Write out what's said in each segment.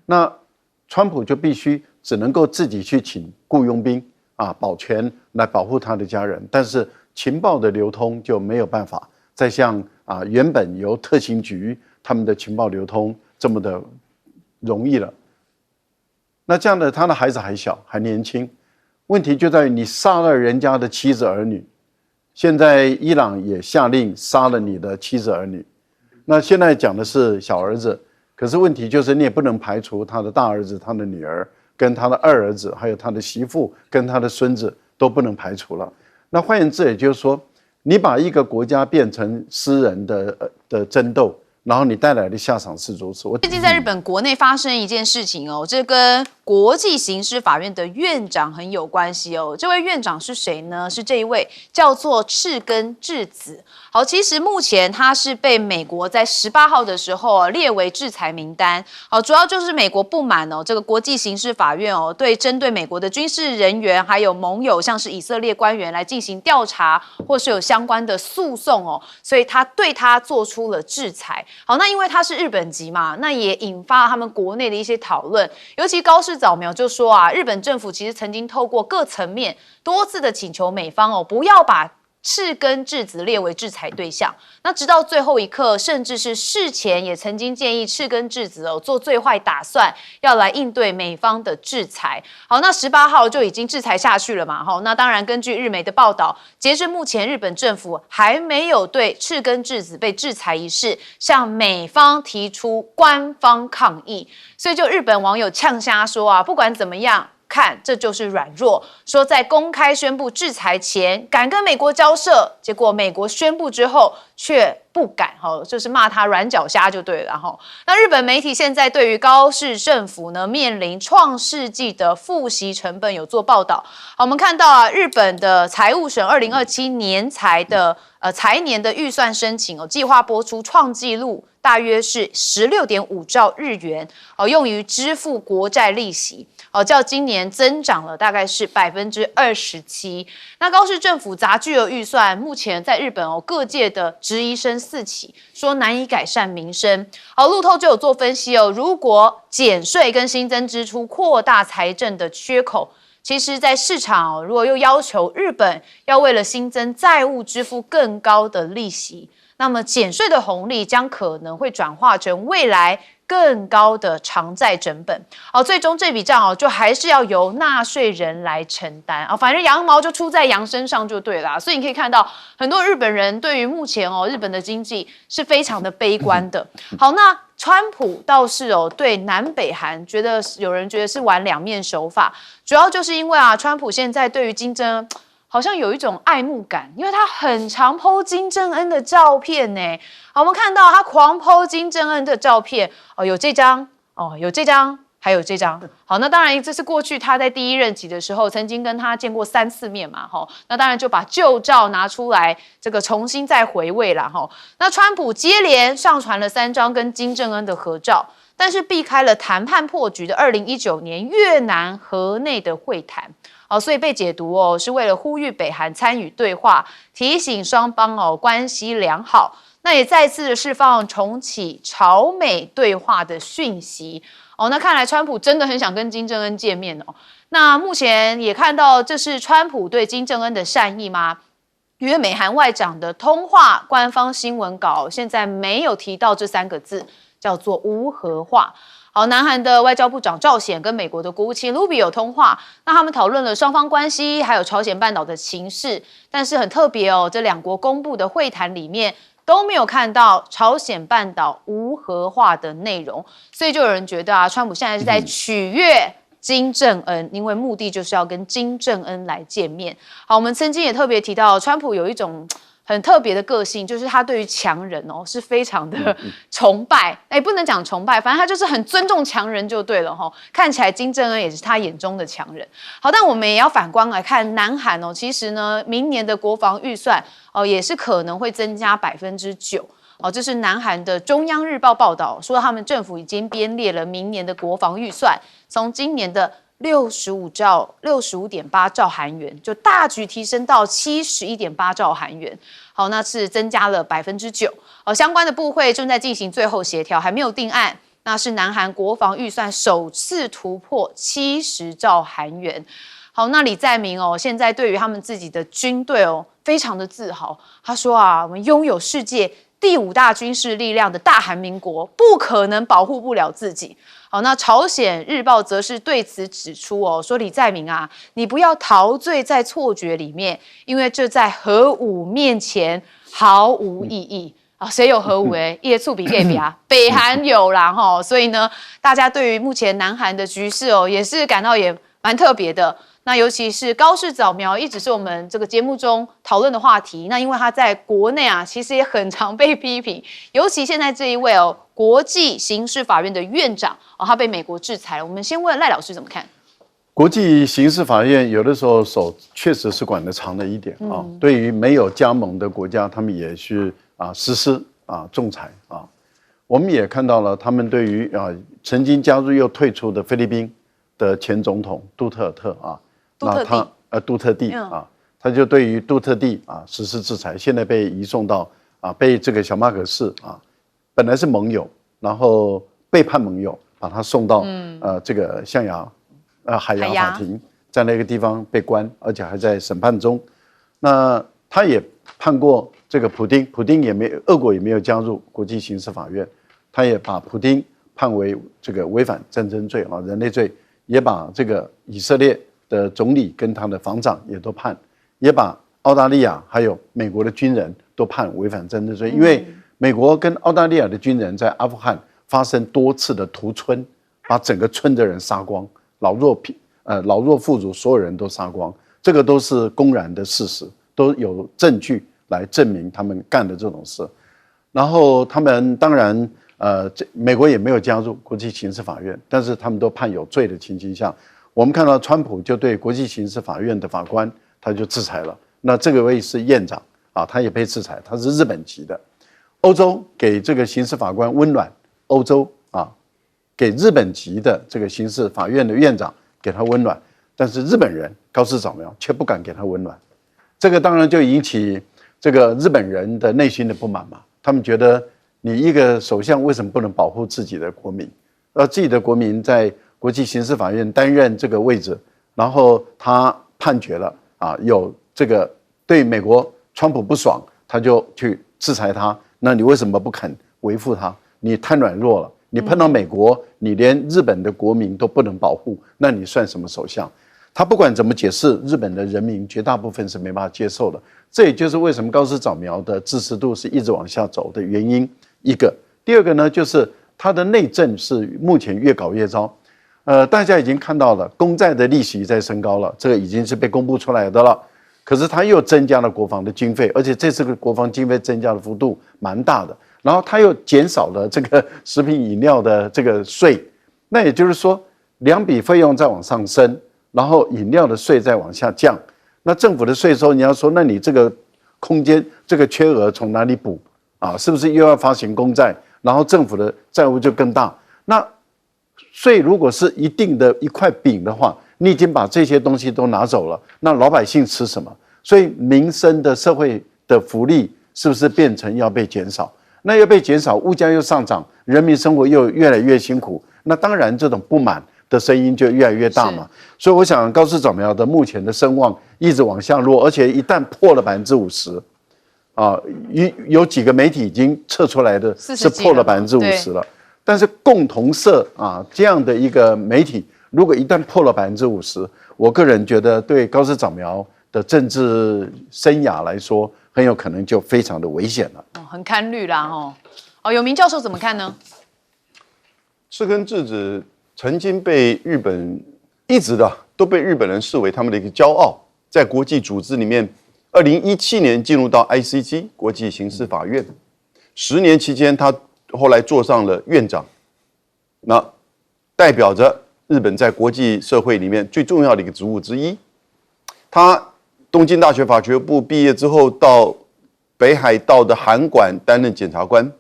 那川普就必须只能够自己去请雇佣兵保全来保护他的家人，但是情报的流通就没有办法再像原本由特勤局他们的情报流通这么的容易了。那这样的，他的孩子还小，还年轻，问题就在于你杀了人家的妻子儿女，现在伊朗也下令杀了你的妻子儿女。那现在讲的是小儿子，可是问题就是你也不能排除他的大儿子、他的女儿、跟他的二儿子，还有他的媳妇跟他的孙子都不能排除了。那换言之，也就是说，你把一个国家变成私人的争斗，然后你带来的下场是如此。最近在日本国内发生一件事情哦，这跟国际刑事法院的院长很有关系哦。这位院长是谁呢？是这一位叫做赤根智子。好，其实目前他是被美国在18号的时候列为制裁名单。好，主要就是美国不满这个国际刑事法院针对美国的军事人员还有盟友，像是以色列官员来进行调查，或是有相关的诉讼所以他对他做出了制裁。好，那因为他是日本籍嘛，那也引发他们国内的一些讨论。尤其高市早苗就说日本政府其实曾经透过各层面多次的请求美方不要把赤根智子列为制裁对象，那直到最后一刻，甚至是事前也曾经建议赤根智子做最坏打算，要来应对美方的制裁。好，那18号就已经制裁下去了嘛？那当然，根据日媒的报道，截至目前，日本政府还没有对赤根智子被制裁一事向美方提出官方抗议，所以就日本网友呛瞎说不管怎么样。看，这就是软弱。说在公开宣布制裁前，敢跟美国交涉，结果美国宣布之后却不敢，就是骂他软脚虾就对了。那日本媒体现在对于高市政府呢面临创世纪的复习成本有做报道。好，我们看到日本的财务省2027年财年的预算申请计划拨出创纪录，大约是16.5兆日元，用于支付国债利息。较今年增长了大概是27%。那高市政府砸巨额预算，目前在日本各界的质疑声四起，说难以改善民生。路透就有做分析如果减税跟新增支出扩大财政的缺口，其实在市场如果又要求日本要为了新增债务支付更高的利息，那么减税的红利将可能会转化成未来更高的偿债成本。最终这笔账就还是要由纳税人来承担反正羊毛就出在羊身上就对了。所以你可以看到很多日本人对于目前日本的经济是非常的悲观的。好，那川普倒是对南北韩有人觉得是玩两面手法，主要就是因为川普现在对于金正恩好像有一种爱慕感，因为他很常 po 金正恩的照片呢。好，我们看到他狂 po 金正恩的照片有这张有这张，还有这张。好，那当然这是过去他在第一任期的时候曾经跟他见过3次面嘛。那当然就把旧照拿出来这个重新再回味啦。那川普接连上传了3张跟金正恩的合照，但是避开了谈判破局的2019年越南河内的会谈。所以被解读是为了呼吁北韩参与对话，提醒双方关系良好。那也再次的释放重启朝美对话的讯息。那看来川普真的很想跟金正恩见面那目前也看到这是川普对金正恩的善意吗？因为美韩外长的通话官方新闻稿现在没有提到这3个字，叫做无核化。好，南韩的外交部长赵显跟美国的国务卿 Rubio 有通话，那他们讨论了双方关系，还有朝鲜半岛的情势。但是很特别这两国公布的会谈里面都没有看到朝鲜半岛无核化的内容，所以就有人觉得川普现在是在取悦金正恩，因为目的就是要跟金正恩来见面。好，我们曾经也特别提到，川普有一种很特别的个性，就是他对于强人是非常的崇拜，不能讲崇拜，反正他就是很尊重强人就对了看起来金正恩也是他眼中的强人。好，但我们也要反观来看南韩其实呢，明年的国防预算也是可能会增加9%。这是南韩的中央日报报道说，他们政府已经编列了明年的国防预算，从今年的65.8兆韩元，就大举提升到71.8兆韩元。好，那是增加了9%。相关的部会正在进行最后协调，还没有定案。那是南韩国防预算首次突破70兆韩元。好，那李在明现在对于他们自己的军队非常的自豪。他说我们拥有世界第5大军事力量的大韩民国，不可能保护不了自己。好，那朝鲜日报则是对此指出说李在明你不要陶醉在错觉里面，因为这在核武面前毫无意义。谁有核武？叶促比给比北韩有啦所以呢，大家对于目前南韩的局势也是感到也蛮特别的。那尤其是高市早苗一直是我们这个节目中讨论的话题。那因为他在国内其实也很常被批评，尤其现在这一位国际刑事法院的院长他被美国制裁了。我们先问赖老师怎么看？国际刑事法院有的时候手确实是管得长了一点对于没有加盟的国家，他们也是实施仲裁我们也看到了他们对于曾经加入又退出的菲律宾的前总统杜特尔特杜特地他就对于杜特地实施制裁，现在被移送到被这个小马可仕本来是盟友，然后背叛盟友，把他送到这个象牙海牙法庭，在那个地方被关，而且还在审判中。那他也判过这个普丁俄国也没有加入国际刑事法院，他也把普丁判为这个违反战争罪人类罪，也把这个以色列的总理跟他的防长也都判，也把澳大利亚还有美国的军人都判违反战争罪，因为美国跟澳大利亚的军人在阿富汗发生多次的屠村，把整个村的人杀光，老弱妇孺所有人都杀光，这个都是公然的事实，都有证据来证明他们干的这种事。然后他们当然美国也没有加入国际刑事法院，但是他们都判有罪的情形下，我们看到川普就对国际刑事法院的法官他就制裁了。那这个位是院长他也被制裁，他是日本籍的。欧洲给这个刑事法官温暖，欧洲给日本籍的这个刑事法院的院长给他温暖，但是日本人高市早苗却不敢给他温暖，这个当然就引起这个日本人的内心的不满嘛。他们觉得你一个首相为什么不能保护自己的国民？自己的国民在国际刑事法院担任这个位置，然后他判决了有这个对美国川普不爽，他就去制裁他。那你为什么不肯维护他？你太软弱了。你碰到美国，你连日本的国民都不能保护，那你算什么首相？他不管怎么解释，日本的人民绝大部分是没办法接受的。这也就是为什么高市早苗的支持度是一直往下走的原因。一个，第二个呢，就是他的内政是目前越搞越糟。大家已经看到了，公债的利息在升高了，这个已经是被公布出来的了。可是他又增加了国防的经费，而且这次的国防经费增加的幅度蛮大的。然后他又减少了这个食品饮料的这个税，那也就是说两笔费用在往上升，然后饮料的税在往下降。那政府的税收，你要说，那你这个空间这个缺额从哪里补是不是又要发行公债，然后政府的债务就更大？那税如果是一定的一块饼的话，你已经把这些东西都拿走了，那老百姓吃什么？所以民生的社会的福利是不是变成要被减少？那又被减少，物价又上涨，人民生活又越来越辛苦，那当然这种不满的声音就越来越大嘛。所以我想高市早苗的目前的声望一直往下落，而且一旦破了50%，有几个媒体已经测出来的是破了50%了。但是共同社这样的一个媒体，如果一旦破了50%，我个人觉得对高市早苗的政治生涯来说，很有可能就非常的危险了。很堪虑啦有明教授怎么看呢？赤根智子曾经被日本一直都被日本人视为他们的一个骄傲，在国际组织里面，2017年进入到 ICC 国际刑事法院，10年期间，他后来做上了院长，那代表着日本在国际社会里面最重要的一个职务之一。他东京大学法学部毕业之后，到北海道的函馆担任检察官，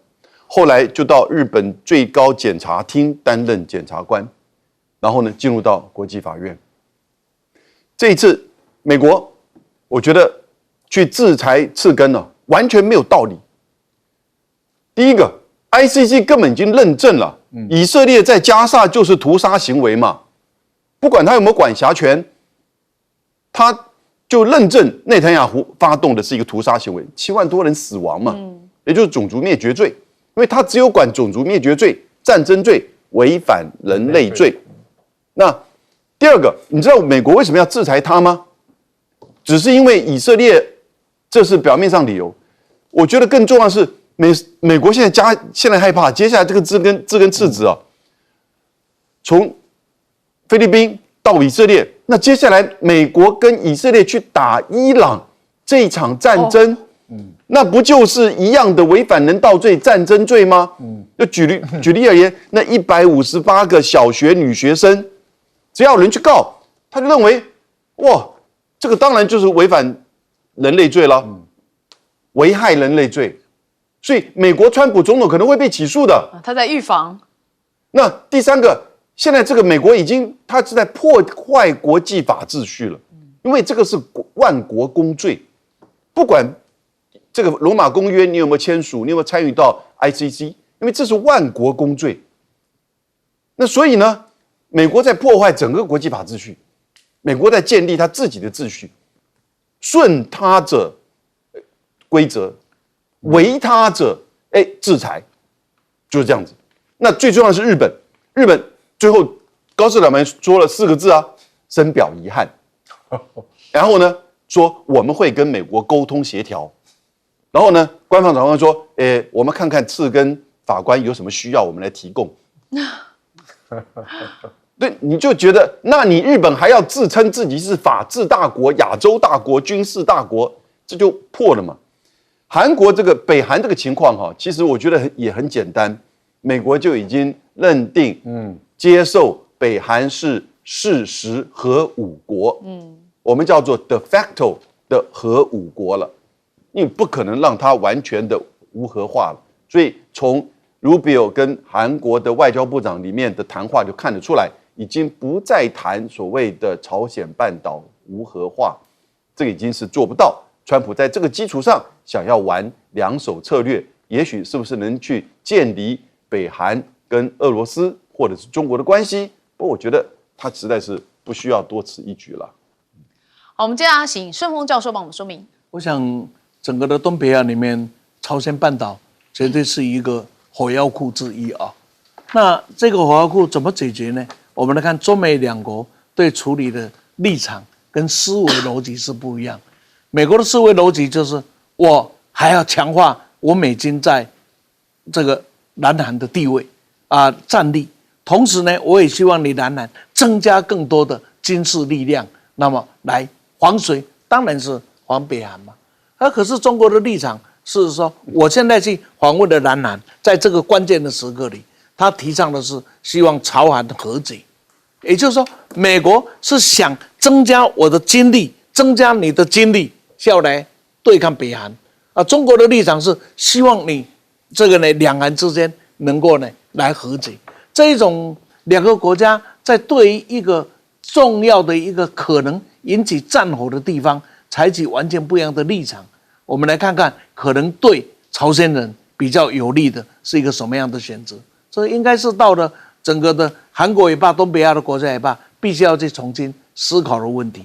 后来就到日本最高检察厅担任检察官，然后呢进入到国际法院。这一次美国，我觉得去制裁赤根完全没有道理。第一个 ，ICC 根本已经认证了以色列在加沙就是屠杀行为嘛，不管他有没有管辖权，他就认证内塔尼亚胡发动的是一个屠杀行为，7万多人死亡嘛，也就是种族灭绝罪，因为他只有管种族灭绝罪、战争罪、违反人类罪。那第二个，你知道美国为什么要制裁他吗？只是因为以色列，这是表面上理由。我觉得更重要的是美国现在害怕，接下来这个字根赤子啊，从菲律宾到以色列，那接下来美国跟以色列去打伊朗这一场战争，那不就是一样的违反人道罪、战争罪吗？就举例而言，那158个小学女学生，只要有人去告，他就认为，哇，这个当然就是违反人类罪了，危害人类罪。所以美国川普总统可能会被起诉的。他在预防。那第三个，现在这个美国他是在破坏国际法秩序了，因为这个是万国公罪，不管这个罗马公约你有没有签署，你有没有参与到 ICC， 因为这是万国公罪。那所以呢，美国在破坏整个国际法秩序，美国在建立他自己的秩序，顺他者规则，违他者制裁，就是这样子。那最重要的是日本最后高市长们说了4个字啊，深表遗憾。然后呢，说我们会跟美国沟通协调。然后呢，官方长官说，我们看看次根法官有什么需要，我们来提供。对，你就觉得，那你日本还要自称自己是法治大国、亚洲大国、军事大国，这就破了嘛。韩国北韩这个情况哈，其实我觉得也很简单，美国就已经认定，接受北韩是事实核武国，我们叫做 de facto 的核武国了，你不可能让它完全的无核化了。所以从Rubio 跟韩国的外交部长里面的谈话就看得出来，已经不再谈所谓的朝鲜半岛无核化，这个已经是做不到。川普在这个基础上想要玩2手策略，也许是不是能去建立北韩跟俄罗斯或者是中国的关系？不过我觉得他实在是不需要多此一举了。好，我们接下来请顺峰教授帮我们说明。我想整个的东北亚里面，朝鲜半岛绝对是一个火药库之一啊。那这个火药库怎么解决呢？我们来看中美两国对处理的立场跟思维逻辑是不一样。美国的思维逻辑就是我还要强化我美军在这个南韩的地位战力，同时呢，我也希望你南韩增加更多的军事力量，那么来防谁？当然是防北韩嘛。可是中国的立场是说，我现在去访问的南韩，在这个关键的时刻里，他提倡的是希望朝韩和解，也就是说，美国是想增加我的军力，增加你的军力，要来对抗北韩中国的立场是希望你这个呢，两韩之间能够呢来和解。这一种两个国家在对于一个重要的一个可能引起战火的地方，采取完全不一样的立场。我们来看看，可能对朝鲜人比较有利的是一个什么样的选择？这应该是到了整个的韩国也罢，东北亚的国家也罢，必须要去重新思考的问题。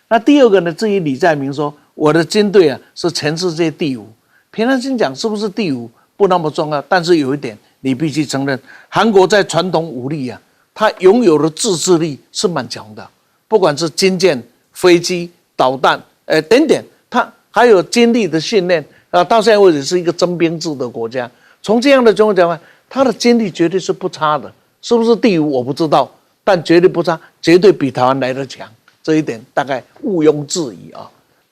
那第二个呢？至于李在明说我的军队是全世界第5，平常心讲是不是第5不那么重要，但是有一点你必须承认，韩国在传统武力它拥有的自制力是蛮强的，不管是军舰、飞机、导弹，等等，它还有军力的训练到现在为止是一个征兵制的国家。从这样的情况讲，它的军力绝对是不差的，是不是第5我不知道，但绝对不差，绝对比台湾来得强。这一点大概毋庸置疑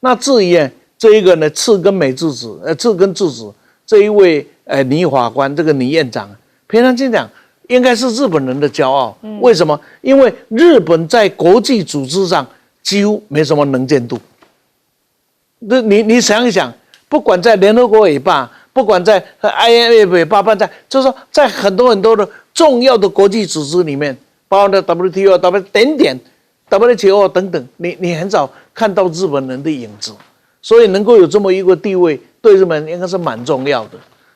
那至于这一个呢，次根智子这一位倪法官，这个倪院长，平常心讲应该是日本人的骄傲。为什么？因为日本在国际组织上几乎没什么能见度。你想一想，不管在联合国也罢，不管在 IMF 也罢，就是说在很多的重要的国际组织里面，包括 WTO、WTO 等等，你很少看到日本人的影子，所以能够有这么一个地位，对日本人应该是蛮重要的。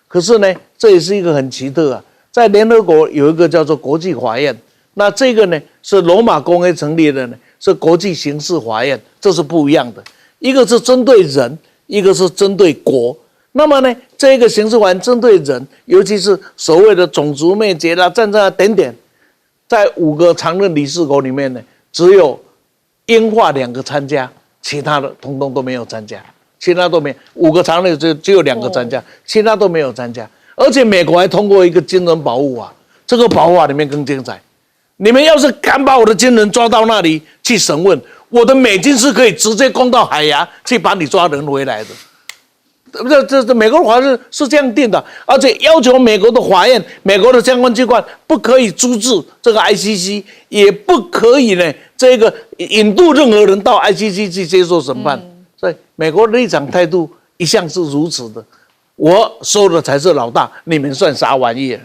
可是呢，这也是一个很奇特在联合国有一个叫做国际法院，那这个呢是罗马公约成立的呢，是国际刑事法院，这是不一样的，一个是针对人，一个是针对国。那么呢，这个刑事法院针对人，尤其是所谓的种族灭绝啦、战争啊等等，在5个常任理事国里面呢，只有英法2个参加，其他的统统都没有参加，其他都没有，5个常任只有2个参加，其他都没有参加。而且美国还通过一个军人保护法，这个保护法里面更精彩。你们要是敢把我的军人抓到那里去审问，我的美军是可以直接攻到海牙去把你抓人回来的。这美国的法律是这样定的，而且要求美国的法院、美国的相关机关不可以阻止这个 ICC， 也不可以呢这个引渡任何人到 ICC 去接受审判。所以美国的立场态度一向是如此的，我说的才是老大，你们算啥玩意儿？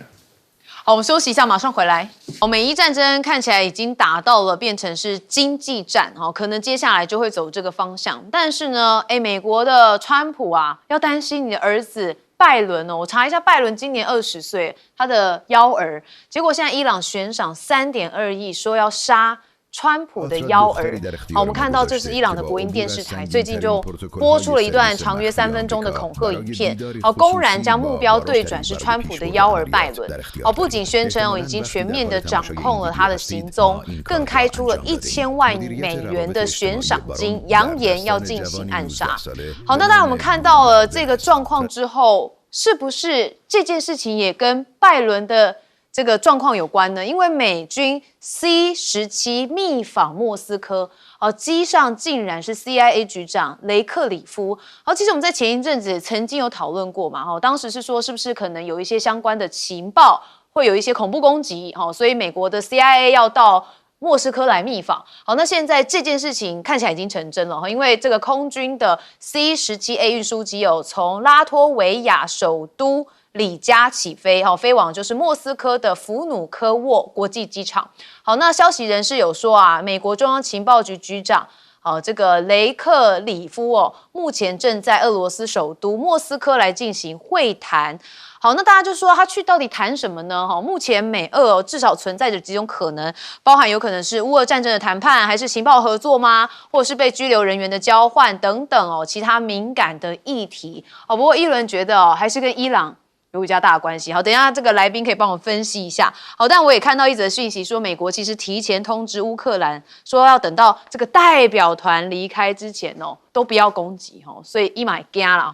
好，我们休息一下，马上回来。美伊战争看起来已经打到了变成是经济战，可能接下来就会走这个方向。但是呢，美国的川普啊，要担心你的儿子拜伦哦。我查一下，拜伦今年20岁，他的幺儿。结果现在伊朗悬赏3.2亿，说要杀川普的幺儿。好，我们看到这是伊朗的国营电视台最近就播出了一段长约3分钟的恐吓影片，公然将目标对准是川普的幺儿拜伦。不仅宣称已经全面的掌控了他的行踪，更开出了1000万美元的悬赏金，扬言要进行暗杀。好，那当然我们看到了这个状况之后，是不是这件事情也跟拜伦的这个状况有关呢？因为美军 C-17密访莫斯科，机上竟然是 CIA 局长雷克里夫。其实我们在前一阵子曾经有讨论过嘛，当时是说是不是可能有一些相关的情报会有一些恐怖攻击，所以美国的 CIA 要到莫斯科来密访。好，那现在这件事情看起来已经成真了，因为这个空军的 C-17A 运输机从拉脱维亚首都里加起飞，飞往就是莫斯科的弗努科沃国际机场。好，那消息人士有说啊，美国中央情报局局长这个雷克里夫目前正在俄罗斯首都莫斯科来进行会谈。好，那大家就说他去到底谈什么呢？目前美俄至少存在着几种可能，包含有可能是乌俄战争的谈判，还是情报合作吗？或者是被拘留人员的交换等等其他敏感的议题。不过一轮觉得还是跟伊朗有比较大的关系。好，等一下这个来宾可以帮我分析一下。好，但我也看到一则讯息说，美国其实提前通知乌克兰，说要等到这个代表团离开之前都不要攻击所以一买惊了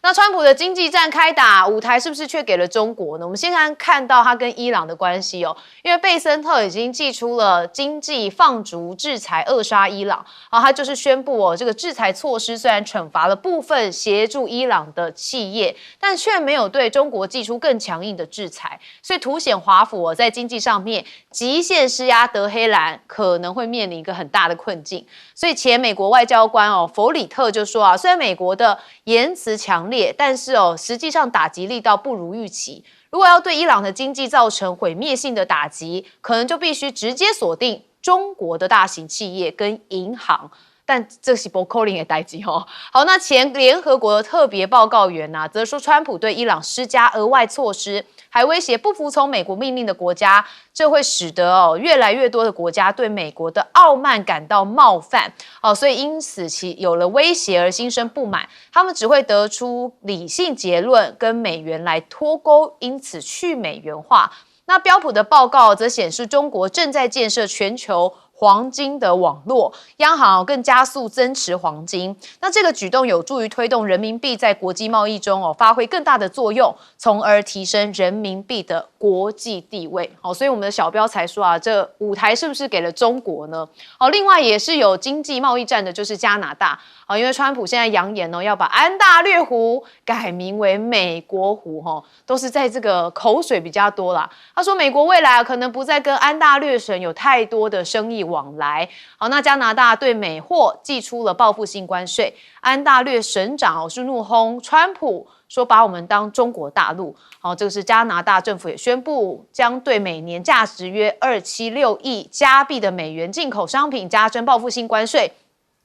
那川普的经济战开打，舞台是不是却给了中国呢？我们先看到他跟伊朗的关系因为贝森特已经祭出了经济放逐制裁，扼杀伊朗。他就是宣布这个制裁措施虽然惩罚了部分协助伊朗的企业，但却没有对中国祭出更强硬的制裁，所以凸显华府在经济上面极限施压德黑兰可能会面临一个很大的困境。所以前美国外交官弗里特就说虽然美国的言辞强烈，但是实际上打击力道不如预期。如果要对伊朗的经济造成毁灭性的打击，可能就必须直接锁定中国的大型企业跟银行。但这是不可能的代志好，那前联合国的特别报告员则说川普对伊朗施加额外措施，还威胁不服从美国命令的国家，这会使得越来越多的国家对美国的傲慢感到冒犯所以因此其有了威胁而心生不满，他们只会得出理性结论跟美元来脱钩，因此去美元化。那标普的报告则显示，中国正在建设全球黄金的网络，央行更加速增持黄金。那这个举动有助于推动人民币在国际贸易中发挥更大的作用，从而提升人民币的国际地位。所以我们的小标才说这舞台是不是给了中国呢？另外也是有经济贸易战的，就是加拿大。因为川普现在扬言要把安大略湖改名为美国湖都是在这个口水比较多啦。他说美国未来可能不再跟安大略省有太多的生意往来。好，那加拿大对美货祭出了报复性关税，安大略省长是怒轰川普，说把我们当中国大陆。好，这个是加拿大政府也宣布将对每年价值约276亿加币的美元进口商品加征报复性关税。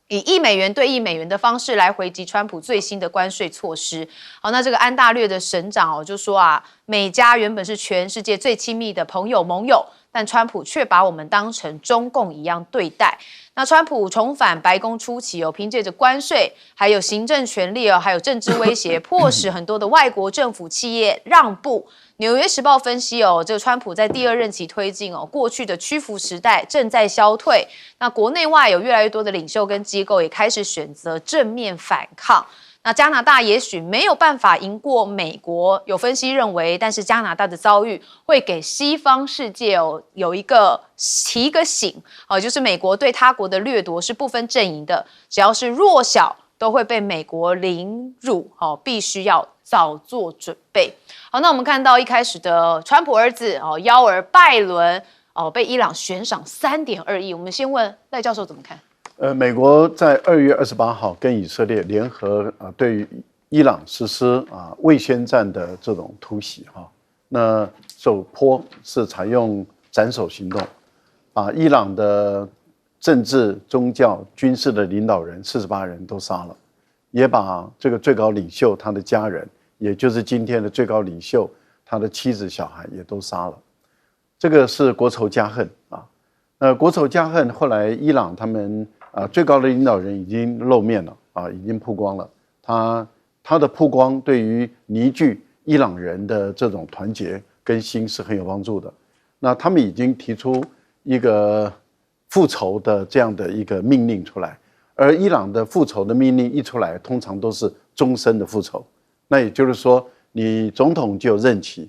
以$1对$1的方式来回击川普最新的关税措施。好，那这个安大略的省长就说啊，美加原本是全世界最亲密的朋友盟友，但川普却把我们当成中共一样对待。那川普重返白宫初期凭借着关税、还有行政权力还有政治威胁，迫使很多的外国政府企业让步。纽约时报分析这个川普在第2任期推进过去的屈服时代正在消退。那国内外有越来越多的领袖跟机构也开始选择正面反抗。那加拿大也许没有办法赢过美国，有分析认为，但是加拿大的遭遇会给西方世界有提一个醒就是美国对他国的掠夺是不分阵营的，只要是弱小都会被美国凌辱必须要早做准备。好，那我们看到一开始的川普儿子幺儿拜伦被伊朗悬赏3.2亿，我们先问赖教授怎么看？美国在2月28号跟以色列联合对于伊朗实施未宣战的这种突袭那首波是采用斩首行动，把伊朗的政治、宗教、军事的领导人48人都杀了，也把这个最高领袖他的家人，也就是今天的最高领袖他的妻子、小孩也都杀了。这个是国仇家恨国仇家恨，后来伊朗他们最高的领导人已经露面了已经曝光了。他的曝光对于凝聚伊朗人的这种团结跟心是很有帮助的。那他们已经提出一个复仇的这样的一个命令出来，而伊朗的复仇的命令一出来，通常都是终身的复仇。那也就是说，你总统就有任期，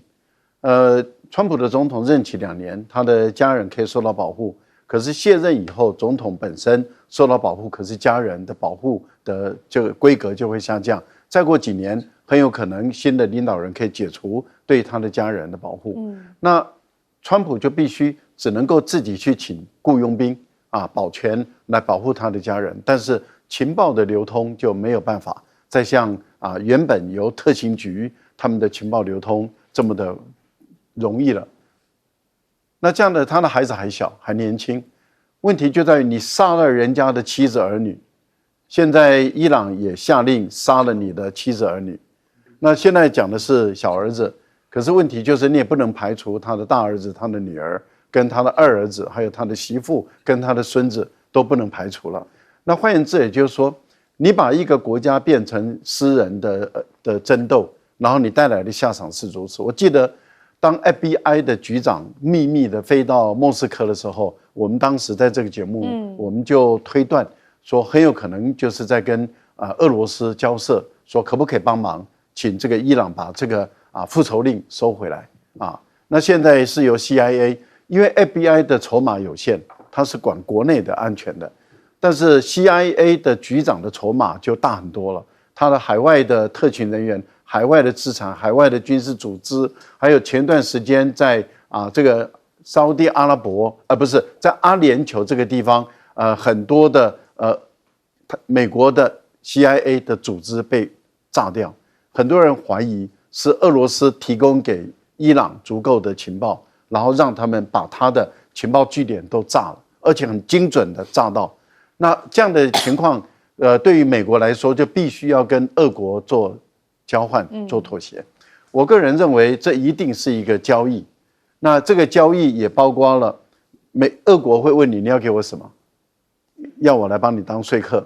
川普的总统任期2年，他的家人可以受到保护。可是卸任以后，总统本身受到保护，可是家人的保护的这个规格就会下降。再过几年，很有可能新的领导人可以解除对他的家人的保护。那川普就必须只能够自己去请雇佣兵保全来保护他的家人，但是情报的流通就没有办法再像原本由特勤局他们的情报流通这么的容易了。那这样的，他的孩子还小，还年轻，问题就在于你杀了人家的妻子儿女，现在伊朗也下令杀了你的妻子儿女。那现在讲的是小儿子，可是问题就是你也不能排除他的大儿子、他的女儿、跟他的2儿子，还有他的媳妇跟他的孙子都不能排除了。那换言之，也就是说，你把一个国家变成私人的争斗，然后你带来的下场是如此。我记得当 FBI 的局长秘密的飞到莫斯科的时候，我们当时在这个节目，我们就推断说很有可能就是在跟俄罗斯交涉，说可不可以帮忙，请这个伊朗把这个复仇令收回来那现在是由 CIA， 因为 FBI 的筹码有限，它是管国内的安全的，但是 CIA 的局长的筹码就大很多了，他的海外的特勤人员、海外的资产、海外的军事组织，还有前段时间在这个沙特阿拉伯不是在阿联酋这个地方很多的美国的 CIA 的组织被炸掉，很多人怀疑是俄罗斯提供给伊朗足够的情报，然后让他们把他的情报据点都炸了，而且很精准的炸到。那这样的情况对于美国来说就必须要跟俄国做交换、做妥协。我个人认为这一定是一个交易，那这个交易也包括了俄国会问你要给我什么，要我来帮你当说客。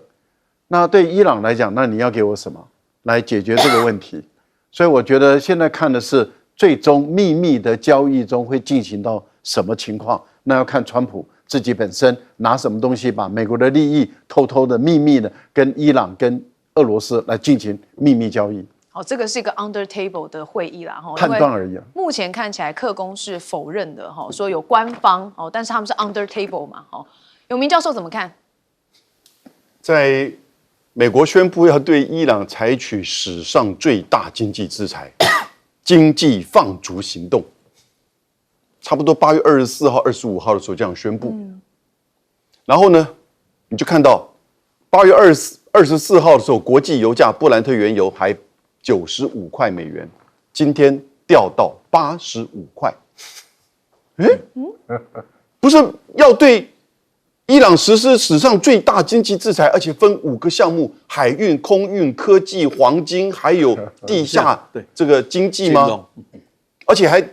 那对伊朗来讲，那你要给我什么来解决这个问题？所以我觉得现在看的是最终秘密的交易中会进行到什么情况，那要看川普自己本身拿什么东西把美国的利益偷偷的秘密的跟伊朗跟俄罗斯来进行秘密交易。好，这个是一个 under table 的会议啦，判断而已目前看起来克宫是否认的说有官方但是他们是 under table 嘛永明教授怎么看？在美国宣布要对伊朗采取史上最大经济制裁，经济放逐行动，差不多8月24号、25号的时候这样宣布。然后呢，你就看到8月24号的时候，国际油价布兰特原油还95块美元，今天掉到85块。不是要对伊朗实施史上最大经济制裁，而且分5个项目：海运、空运、科技、黄金，还有地下这个经济吗？而且还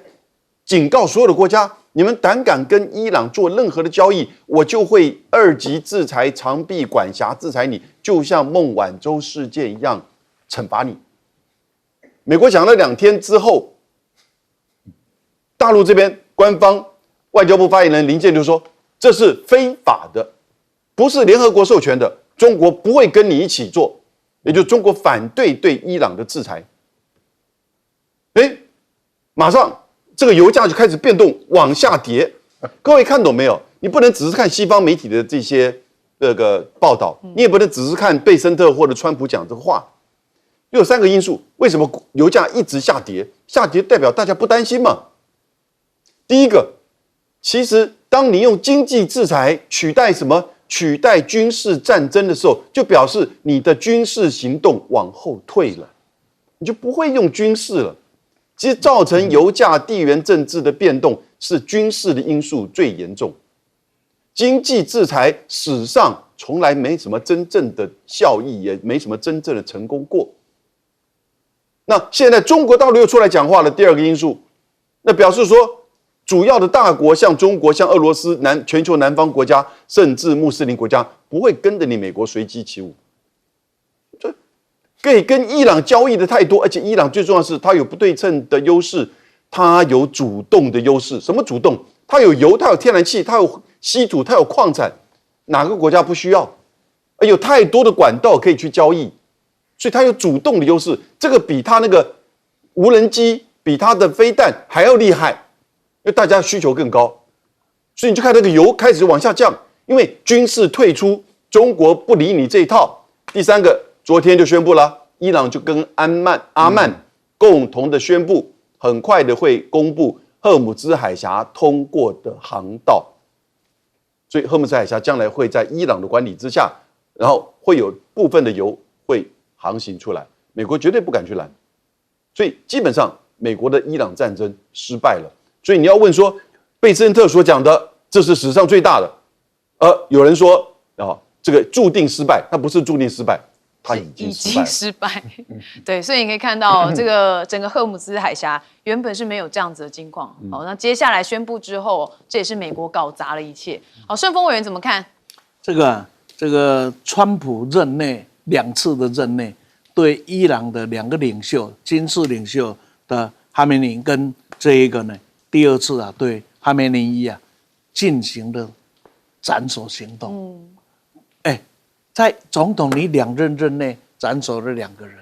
警告所有的国家，你们胆敢跟伊朗做任何的交易，我就会2级制裁、长臂管辖制裁你，就像孟晚舟事件一样惩罚你。美国讲了2天之后，大陆这边官方外交部发言人林健就说，这是非法的，不是联合国授权的，中国不会跟你一起做，也就是中国反对对伊朗的制裁。马上这个油价就开始变动，往下跌。各位看懂没有？你不能只是看西方媒体的这些报道，你也不能只是看贝森特或者川普讲这个话。有3个因素，为什么油价一直下跌？下跌代表大家不担心嘛？第一个，其实当你用经济制裁取代什么？取代军事战争的时候，就表示你的军事行动往后退了，你就不会用军事了。其实造成油价地缘政治的变动是军事的因素最严重，经济制裁史上从来没什么真正的效益，也没什么真正的成功过。那现在中国大陆又出来讲话了，第2个因素，那表示说主要的大国像中国、像俄罗斯、全球南方国家，甚至穆斯林国家不会跟着你美国随机起舞。可以跟伊朗交易的太多，而且伊朗最重要的是它有不对称的优势，它有主动的优势。什么主动？它有油，它有天然气，它有稀土，它有矿产，哪个国家不需要？有太多的管道可以去交易，所以它有主动的优势。这个比它那个无人机、比它的飞弹还要厉害，因为大家需求更高，所以你就看那个油开始往下降，因为军事退出，中国不理你这一套。第3个。昨天就宣布了，伊朗就跟阿曼共同的宣布，很快的会公布荷尔姆兹海峡通过的航道，所以荷尔姆兹海峡将来会在伊朗的管理之下，然后会有部分的油会航行出来，美国绝对不敢去拦，所以基本上美国的伊朗战争失败了。所以你要问说，贝森特所讲的这是史上最大的，有人说这个注定失败，它不是注定失败。它已经失败，对，所以你可以看到这个整个荷尔姆兹海峡原本是没有这样子的情况。好，那接下来宣布之后，这也是美国搞砸了一切。好，顺丰委员怎么看？这个川普任内2次的任内，对伊朗的2个领袖，军事领袖的哈梅尼跟这一个呢，第2次对哈梅尼伊进行了斩首行动。在总统你2任任内斩首了2个人，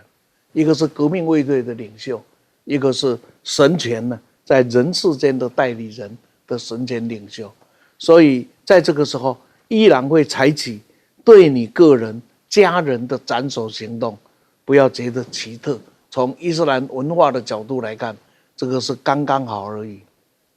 一个是革命卫队的领袖，一个是神权呢在人世间的代理人的神权领袖。所以在这个时候，伊朗会采取对你个人、家人的斩首行动，不要觉得奇特。从伊斯兰文化的角度来看，这个是刚刚好而已。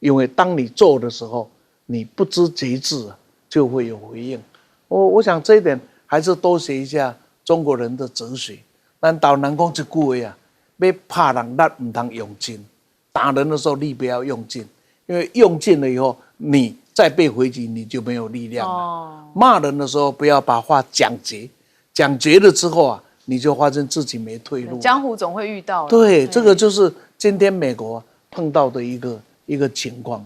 因为当你做的时候，你不知节制就会有回应。我想这一点。还是多学一下中国人的哲学。咱岛南讲一句话要怕人咱不能用劲，打人的时候力不要用劲，因为用劲了以后，你再被回击你就没有力量了。骂人的时候不要把话讲绝，讲绝了之后你就发现自己没退路。江湖总会遇到。对，这个就是今天美国碰到的一个情况。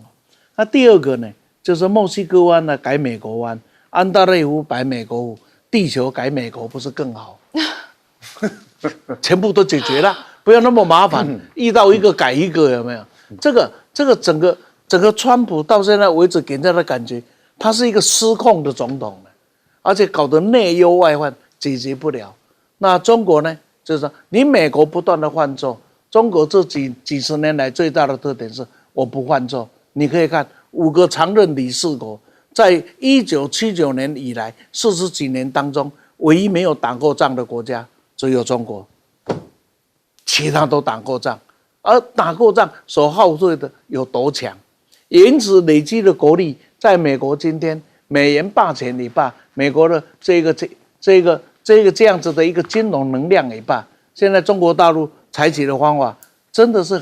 那第2个呢，就是墨西哥湾呢改美国湾，安大略湖改美国湖。地球改美国不是更好？全部都解决了，不要那么麻烦，遇到一个改一个，有没有？这个整个川普到现在为止给人家的感觉，他是一个失控的总统，而且搞得内忧外患，解决不了。那中国呢？就是说，你美国不断的犯错，中国这几十年来最大的特点是我不犯错。你可以看5个常任理事国。在1979年以来40几年当中，唯一没有打过仗的国家只有中国，其他都打过仗，而打过仗所耗费的有多强，也因此累积的国力，在美国今天美元霸权也罢，美国的这样子的一个金融能量也罢，现在中国大陆采取的方法真的是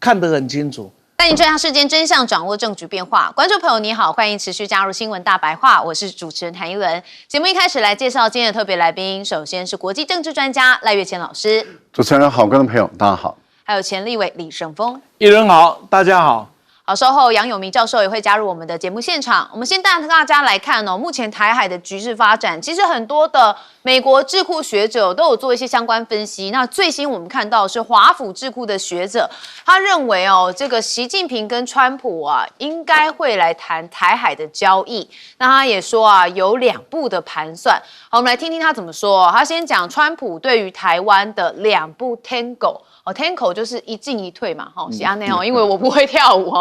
看得很清楚。带您追查事件真相，掌握政局变化。观众朋友你好，欢迎持续加入新闻大白话，我是主持人谭一伦。节目一开始来介绍今天的特别来宾，首先是国际政治专家赖岳谦老师，主持人好，观众朋友大家好，还有前立委李胜峰。一人好，大家好。好，稍后杨永明教授也会加入我们的节目现场。我们先带大家来看目前台海的局势发展，其实很多的美国智库学者都有做一些相关分析。那最新我们看到是华府智库的学者，他认为这个习近平跟川普应该会来谈台海的交易。那他也说有2步的盘算。好，我们来听听他怎么说。他先讲川普对于台湾的2步 Tango。Tango 就是一进一退嘛，是安内因为我不会跳舞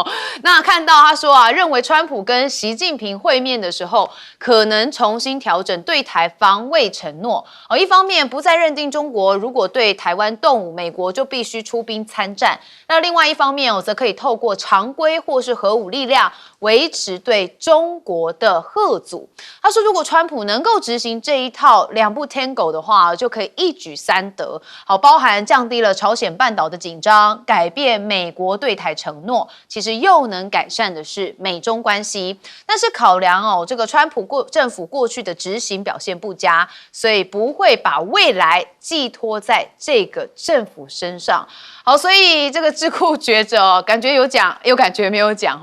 那看到他说认为川普跟习近平会面的时候，可能重新调整对台防卫承诺一方面不再认定中国如果对台湾动武，美国就必须出兵参战。那另外一方面则可以透过常规或是核武力量维持对中国的嚇阻。他说，如果川普能够执行这一套2步 Tango 的话，就可以一举3得。好，包含降低了朝鲜半岛的紧张，改变美国对台承诺，其实又能改善的是美中关系。但是考量这个川普政府过去的执行表现不佳，所以不会把未来寄托在这个政府身上。好，所以这个智库学者感觉有讲，又感觉没有讲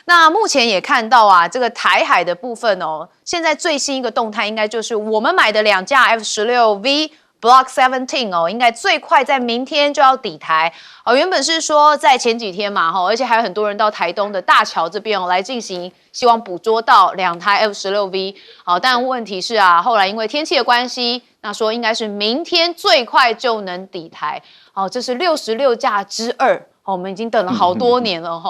那目前也看到这个台海的部分现在最新一个动态应该就是我们买的2架 F-16V Block 17应该最快在明天就要抵台。原本是说在前几天嘛而且还有很多人到台东的大桥这边来进行，希望捕捉到2台 F-16V。但问题是后来因为天气的关系，那说应该是明天最快就能抵台。这是66架之2。我们已经等了好多年了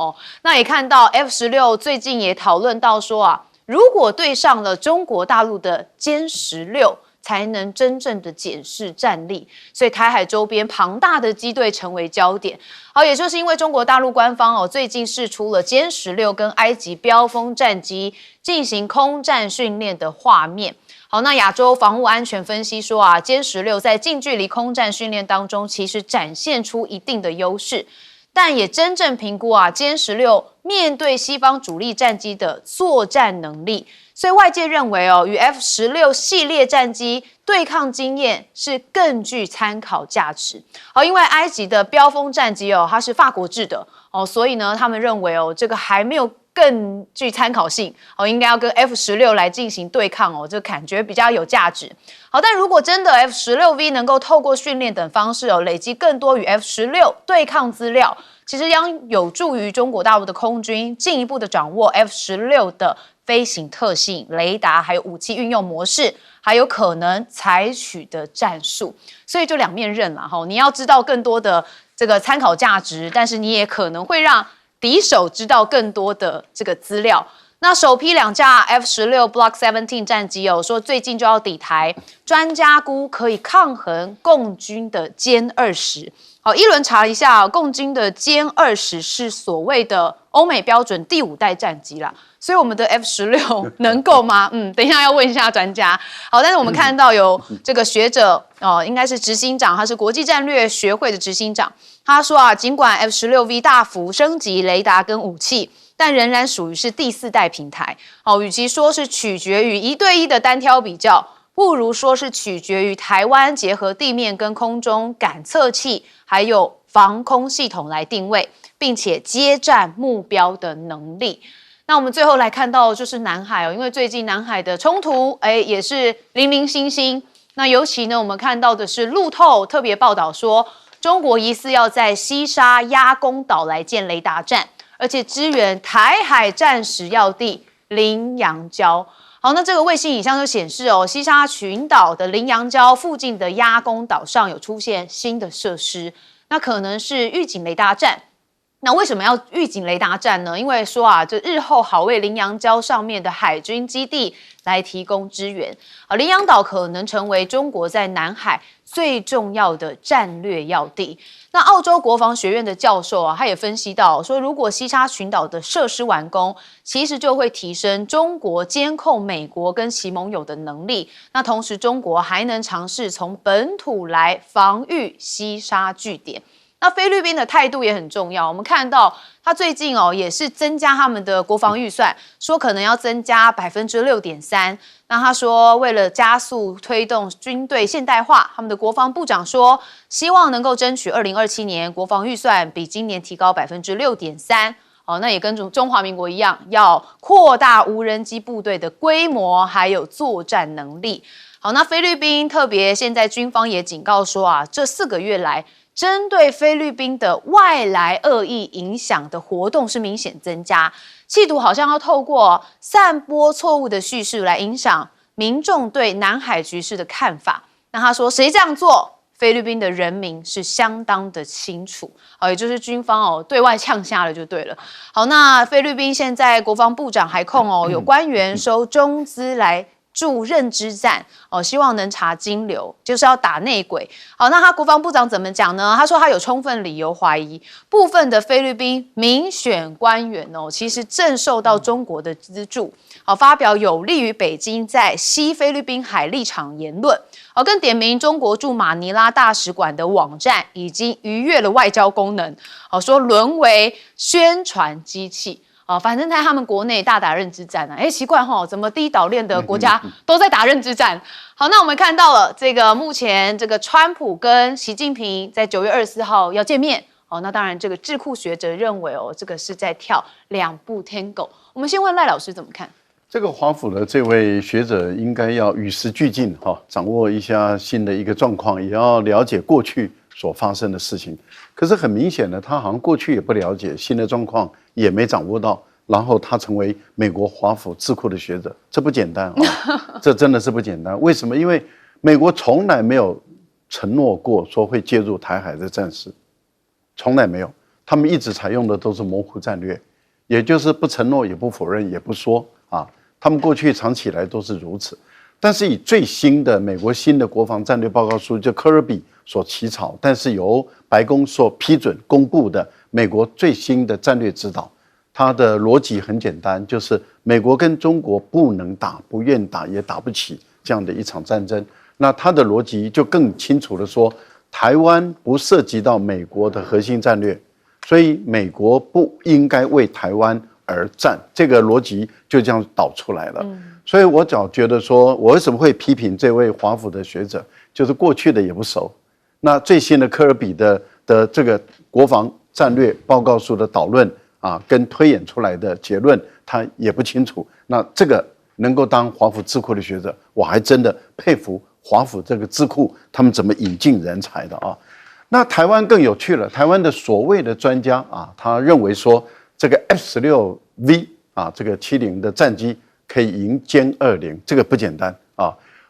那也看到 F-16最近也讨论到说如果对上了中国大陆的歼16，才能真正的检视战力，所以台海周边庞大的机队成为焦点。好，也就是因为中国大陆官方最近释出了歼16跟埃及飙风战机进行空战训练的画面。好，那亚洲防务安全分析说歼16在近距离空战训练当中，其实展现出一定的优势，但也真正评估歼16面对西方主力战机的作战能力。所以外界认为与 F-16系列战机对抗经验是更具参考价值。因为埃及的飙风战机它是法国制的所以呢，他们认为这个还没有更具参考性应该要跟 F-16来进行对抗这感觉比较有价值。好，但如果真的 F-16V 能够透过训练等方式累积更多与 F-16对抗资料，其实将有助于中国大陆的空军进一步的掌握 F-16的飞行特性、雷达还有武器运用模式，还有可能采取的战术。所以就2面刃啦你要知道更多的这个参考价值，但是你也可能会让敌手知道更多的这个资料。那首批2架 F-16 Block 17战机说最近就要抵台，专家估可以抗衡共军的歼20。好，一轮查一下共军的歼20是所谓的欧美标准第5代战机啦，所以我们的 F-16能够吗？等一下要问一下专家。好，但是我们看到有这个学者应该是执行长，他是国际战略学会的执行长，他说尽管 F-16V 大幅升级雷达跟武器，但仍然属于是第4代平台。与其说是取决于1对1的单挑比较，不如说是取决于台湾结合地面跟空中感测器还有防空系统来定位，并且接战目标的能力。那我们最后来看到就是南海因为最近南海的冲突也是零零星星。那尤其呢，我们看到的是路透特别报道说，中国疑似要在西沙鸭公岛来建雷达站，而且支援台海战时要地羚羊礁。好，那这个卫星影像就显示西沙群岛的羚羊礁附近的鸭公岛上有出现新的设施，那可能是预警雷达站。那为什么要预警雷达站呢？因为说这日后好为羚羊礁上面的海军基地来提供支援。羚羊岛可能成为中国在南海最重要的战略要地。那澳洲国防学院的教授他也分析到说，如果西沙群岛的设施完工，其实就会提升中国监控美国跟其盟友的能力。那同时，中国还能尝试从本土来防御西沙据点。那菲律宾的态度也很重要，我们看到他最近也是增加他们的国防预算，说可能要增加6.3%。那他说为了加速推动军队现代化，他们的国防部长说希望能够争取2027年国防预算比今年提高6.3%。那也跟中华民国一样，要扩大无人机部队的规模，还有作战能力。好，那菲律宾特别现在军方也警告说这4个月来，针对菲律宾的外来恶意影响的活动是明显增加，企图好像要透过散播错误的叙事来影响民众对南海局势的看法。那他说，谁这样做？菲律宾的人民是相当的清楚，也就是军方对外呛下了就对了。好，那菲律宾现在国防部长还控有官员收中资来助认知战希望能查金流，就是要打内鬼。好，那他国防部长怎么讲呢？他说他有充分理由怀疑部分的菲律宾民选官员其实正受到中国的资助，发表有利于北京在西菲律宾海立场言论。更点名中国驻马尼拉大使馆的网站已经逾越了外交功能，说沦为宣传机器。反正在他们国内大打认知战奇怪怎么低岛链的国家都在打认知战？好，那我们看到了这个目前这个川普跟习近平在9月24号要见面。那当然这个智库学者认为这个是在跳2步 Tango。我们先问赖老师怎么看？这个华府的这位学者应该要与时俱进掌握一下新的一个状况，也要了解过去所发生的事情。可是很明显的，他好像过去也不了解新的状况，也没掌握到，然后他成为美国华府智库的学者，这不简单这真的是不简单。为什么？因为美国从来没有承诺过说会介入台海的战事，从来没有，他们一直采用的都是模糊战略，也就是不承诺，也不否认，也不说他们过去长期以来都是如此。但是以最新的美国新的国防战略报告书，就科尔比所起草，但是由白宫所批准公布的美国最新的战略指导，它的逻辑很简单，就是美国跟中国不能打，不愿打，也打不起这样的一场战争。那它的逻辑就更清楚的说，台湾不涉及到美国的核心战略，所以美国不应该为台湾而战，这个逻辑就这样导出来了。所以我早觉得说，我为什么会批评这位华府的学者，就是过去的也不熟，那最新的科尔比的这个国防战略报告书的导论跟推演出来的结论他也不清楚。那这个能够当华府智库的学者，我还真的佩服华府这个智库他们怎么引进人才的那台湾更有趣了，台湾的所谓的专家他认为说这个 F-16V 这个70的战机可以赢歼20，这个不简单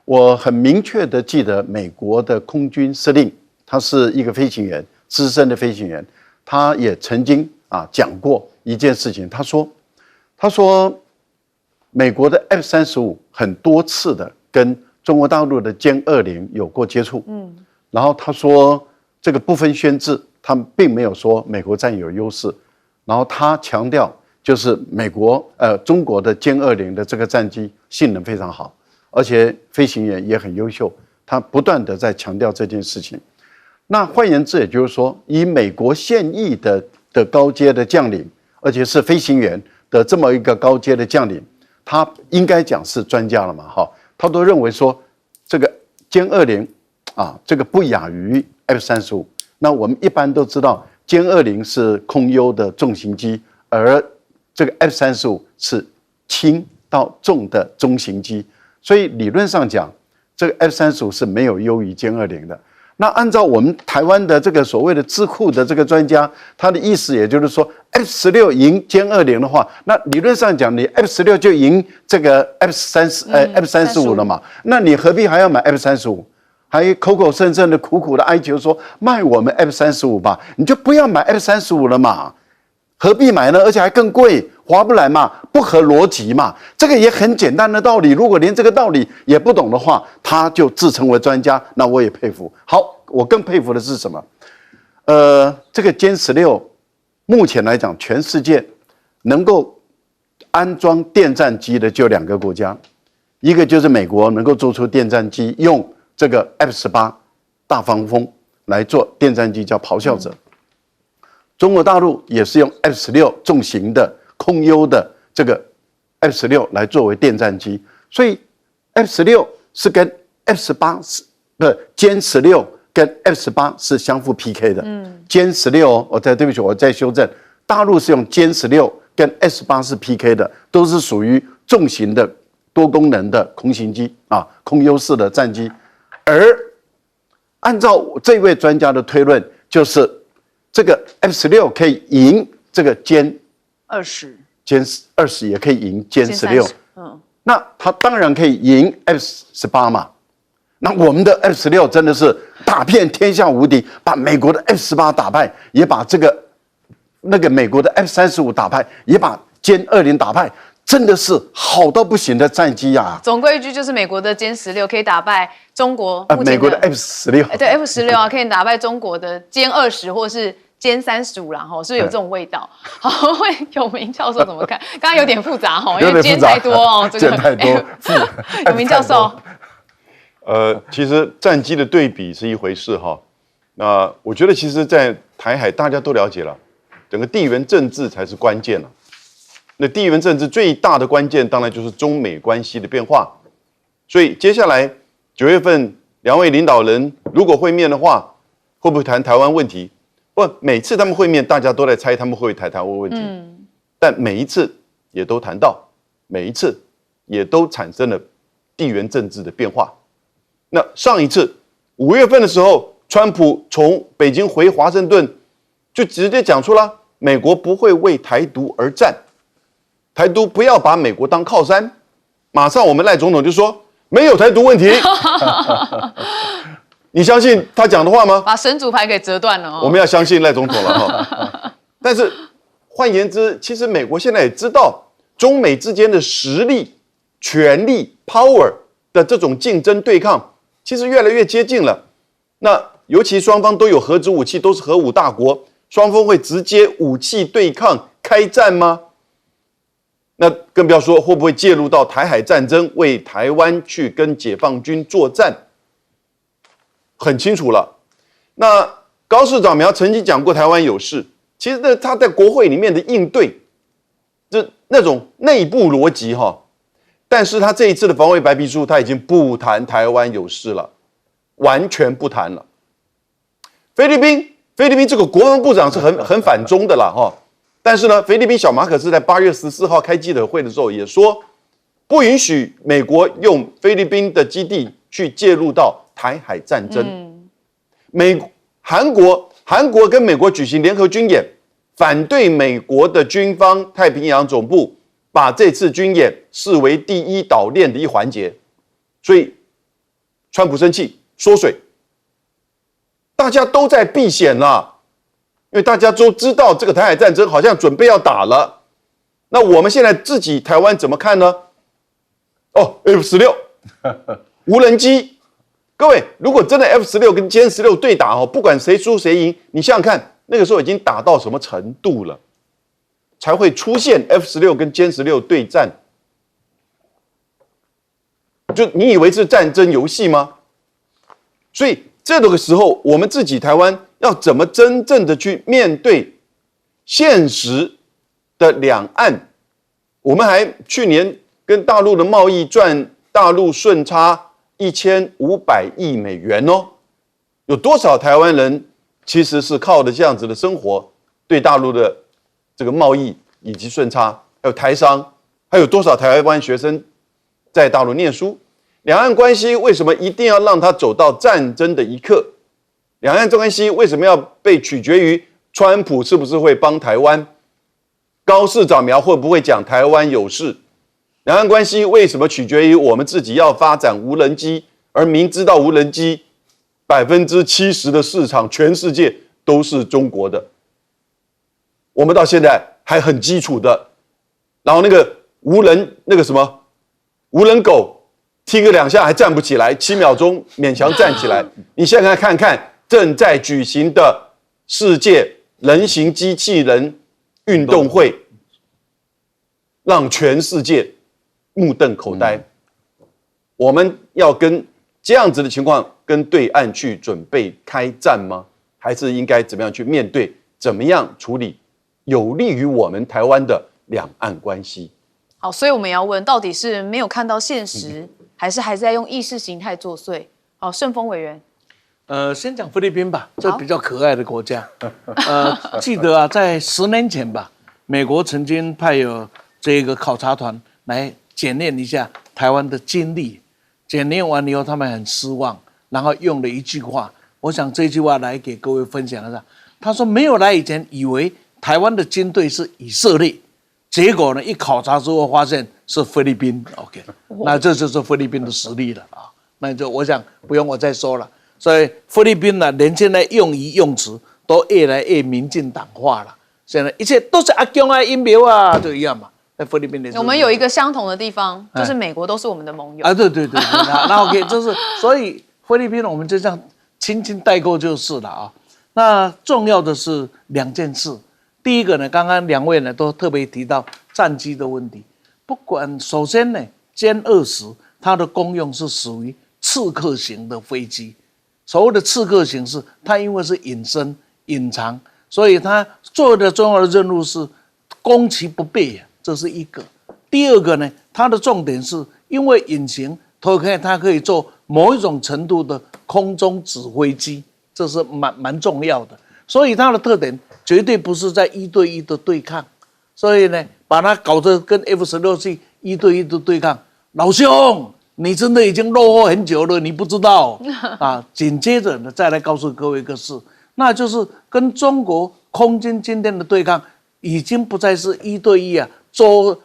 我很明确的记得美国的空军司令，他是一个飞行员，资深的飞行员，他也曾经讲过一件事情，他说美国的 F-35很多次的跟中国大陆的歼20有过接触，然后他说这个不分轩轾，他们并没有说美国占有优势，然后他强调就是中国的歼20的这个战机性能非常好，而且飞行员也很优秀，他不断的在强调这件事情。那换言之，也就是说，以美国现役的高阶的将领，而且是飞行员的这么一个高阶的将领，他应该讲是专家了嘛，他都认为说这个歼20这个不亚于 F-35。那我们一般都知道，歼20是空优的重型机，而这个 F-35是轻到重的中型机，所以理论上讲，这个 F-35是没有优于歼20的。那按照我们台湾的这个所谓的智库的这个专家，他的意思也就是说 ，F-16赢歼20的话，那理论上讲，你 F-16就赢这个 F-35了嘛？那你何必还要买 F-35？还口口声声的苦苦的哀求说卖我们 F-35吧，你就不要买 F-35了嘛，何必买呢？而且还更贵，划不来嘛，不合逻辑嘛。这个也很简单的道理，如果连这个道理也不懂的话，他就自称为专家，那我也佩服。好，我更佩服的是什么？这个歼16目前来讲，全世界能够安装电战机的就2个国家，一个就是美国能够做出电战机，用这个 F-18大黄蜂来做电战机，叫咆哮者。中国大陆也是用 F-16重型的空优的这个 F-16来作为电战机，所以 F-16是跟 F-18是歼16跟 F-18是相互 PK 的。歼16哦，对不起，我再修正，大陆是用歼16跟 F-18是 PK 的，都是属于重型的多功能的空行机啊，空优式的战机。而按照这位专家的推论，就是这个 F-16可以赢这个歼20，也可以赢歼16。那它当然可以赢 F-18嘛。那我们的 F-16真的是打遍天下无敌，把美国的 F-18打败，也把那个美国的 F-35打败，也把歼20打败，真的是好到不行的战机啊！总归一句就是美国的歼16可以打败中国美国的 F-16，对 F-16啊，可以打败中国的歼20或是歼35啦，哈，是不是有这种味道？好，问有明教授怎么看？刚刚有点复杂哈，因为歼太多哦，这个歼太多。有明教授。其实战机的对比是一回事哈。那我觉得，其实，在台海大家都了解了，整个地缘政治才是关键了。那地缘政治最大的关键，当然就是中美关系的变化。所以接下来9月份，两位领导人如果会面的话，会不会谈台湾问题？不，每次他们会面，大家都在猜他们会不会谈台湾问题。但每一次也都谈到，每一次也都产生了地缘政治的变化。那上一次5月份的时候，川普从北京回华盛顿，就直接讲出了美国不会为台独而战，台独不要把美国当靠山。马上我们赖总统就说没有台独问题。你相信他讲的话吗？把神主牌给折断了哦。我们要相信赖总统了哈。但是换言之，其实美国现在也知道中美之间的实力、权力、power 的这种竞争对抗，其实越来越接近了。那尤其双方都有核子武器，都是核武大国，双方会直接武器对抗开战吗？那更不要说会不会介入到台海战争，为台湾去跟解放军作战，很清楚了。那高市早苗曾经讲过台湾有事，其实他在国会里面的应对，就那种内部逻辑哈。但是他这一次的防卫白皮书，他已经不谈台湾有事了，完全不谈了。菲律宾这个国防部长是很反中的啦哈。但是呢，菲律宾小马可斯在8月14号开记者会的时候也说，不允许美国用菲律宾的基地去介入到台海战争。韩国跟美国举行联合军演，反对美国的军方太平洋总部把这次军演视为第一岛链的一环节，所以川普生气缩水，大家都在避险了。因为大家都知道这个台海战争好像准备要打了，那我们现在自己台湾怎么看呢？哦 ，F-16 无人机，各位，如果真的 F-16跟歼16对打哦，不管谁输谁赢，你想想看，那个时候已经打到什么程度了，才会出现 F-16跟歼16对战？就你以为是战争游戏吗？所以这个时候，我们自己台湾要怎么真正的去面对现实的两岸？我们还去年跟大陆的贸易赚大陆顺差1500亿美元哦，有多少台湾人其实是靠着这样子的生活，对大陆的这个贸易以及顺差，还有台商，还有多少台湾学生在大陆念书？两岸关系为什么一定要让它走到战争的一刻？两岸关系为什么要被取决于川普是不是会帮台湾？高市早苗会不会讲台湾有事？两岸关系为什么取决于我们自己要发展无人机？而明知道无人机70%的市场，全世界都是中国的，我们到现在还很基础的，然后那个无人狗踢个2下还站不起来，7秒钟勉强站起来。你现在看看正在举行的世界人形机器人运动会，让全世界目瞪口呆。我们要跟这样子的情况跟对岸去准备开战吗？还是应该怎么样去面对怎么样处理有利于我们台湾的两岸关系。好，所以我们要问，到底是没有看到现实，还是还在用意识形态作祟？好，盛峰委员。先讲菲律宾吧，这比较可爱的国家。记得啊，在10年前吧，美国曾经派有这个考察团来检验一下台湾的经历。检验完以后，他们很失望，然后用了一句话，我想这句话来给各位分享一下。他说，没有来以前以为台湾的军队是以色列，结果呢，一考察之后发现是菲律宾。OK， 那这就是菲律宾的实力了啊。那就我想不用我再说了。所以菲律宾呢，连现在用语用词都越来越民进党化了。现在一切都是阿公啊、英苗啊，就一样嘛。在菲律宾也是。我们有一个相同的地方，就是美国都是我们的盟友。对，那 OK， 就是所以菲律宾我们就这样轻轻带过就是了啊。那重要的是2件事。第一个呢，刚刚2位呢都特别提到战机的问题。不管首先呢，歼20它的功用是属于刺客型的飞机。所谓的刺客型是，它因为是隐身、隐藏，所以它做的重要的任务是攻其不备呀，这是一个。第二个呢，它的重点是因为隐形，它可以做某一种程度的空中指挥机，这是蛮重要的。所以它的特点绝对不是在1对1的对抗，所以呢，把它搞得跟 F-16去1对1的对抗，老兄。你真的已经落后很久了，你不知道啊！紧接着呢，再来告诉各位一个事，那就是跟中国空军今天的对抗，已经不再是1对1啊，舟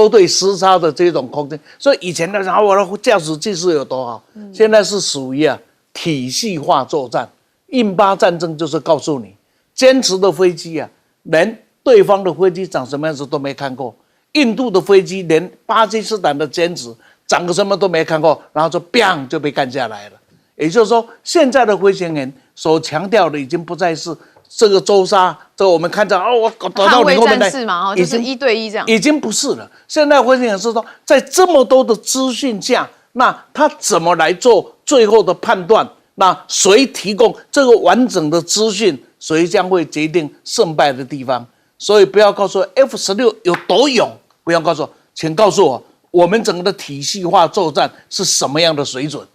队厮杀的这种空军。所以以前的时候，我的驾驶技术有多好，现在是属于体系化作战。印巴战争就是告诉你，坚持的飞机啊，连对方的飞机长什么样子都没看过。印度的飞机连巴基斯坦的歼十长个什么都没看过，然后就 biang 就被干下来了。也就是说，现在的飞行员所强调的已经不再是这个周杀，这个我们看到我打到你后面来，就是1对1这样，已经不是了。现在飞行员是说，在这么多的资讯下，那他怎么来做最后的判断？那谁提供这个完整的资讯，谁将会决定胜败的地方。所以不要告诉我 F-16有多勇。不要告诉我，请告诉我，我们整个的体系化作战是什么样的水准？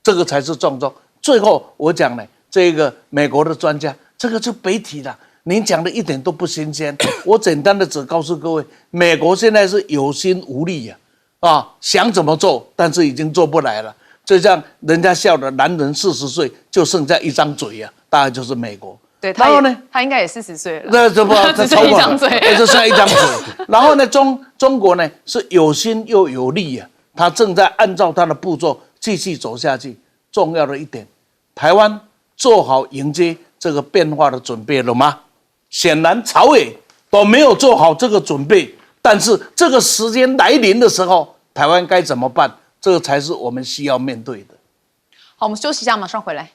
这个才是重中。最后我讲呢，这个美国的专家，这个就别提了。您讲的一点都不新鲜。我简单的只告诉各位，美国现在是有心无力呀，想怎么做，但是已经做不来了。就像人家笑的，男人40岁就剩下一张嘴呀，大概就是美国。对，然后呢，他应该也40岁了。这不，只剩一张嘴，只剩一张嘴。然后呢，中国呢是有心又有力呀，他正在按照他的步骤继续走下去。重要的一点，台湾做好迎接这个变化的准备了吗？显然朝野都没有做好这个准备。但是这个时间来临的时候，台湾该怎么办？这个才是我们需要面对的。好，我们休息一下，马上回来。